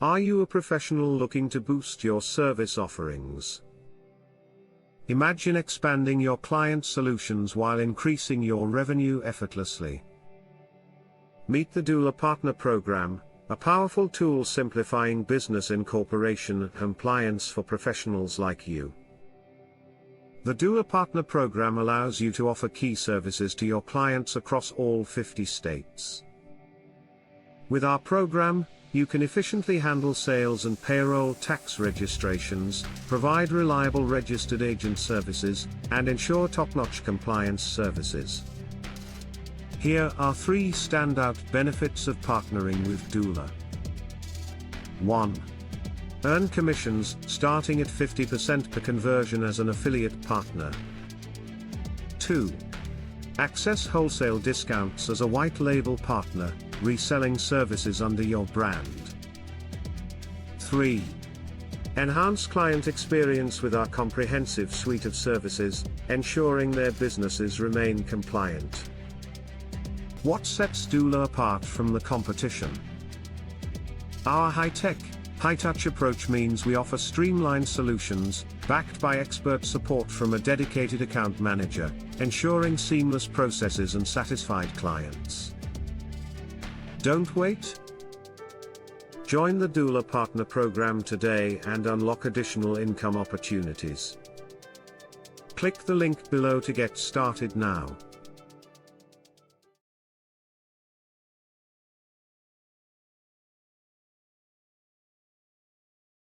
Are you a professional looking to boost your service offerings? Imagine expanding your client solutions while increasing your revenue effortlessly. Meet the Doola Partner Program, a powerful tool simplifying business incorporation and compliance for professionals like you. The Doola Partner Program allows you to offer key services to your clients across all 50 states. With our program, you can efficiently handle sales and payroll tax registrations, provide reliable registered agent services, and ensure top-notch compliance services. Here are 3 standout benefits of partnering with Doola. 1. Earn commissions, starting at 50% per conversion as an affiliate partner. 2. Access wholesale discounts as a white label partner, reselling services under your brand. 3. Enhance client experience with our comprehensive suite of services, ensuring their businesses remain compliant. What sets Doola apart from the competition? Our high-tech, high-touch approach means we offer streamlined solutions, backed by expert support from a dedicated account manager, ensuring seamless processes and satisfied clients. Don't wait. Join the Doola Partner Program today and unlock additional income opportunities. Click the link below to get started now.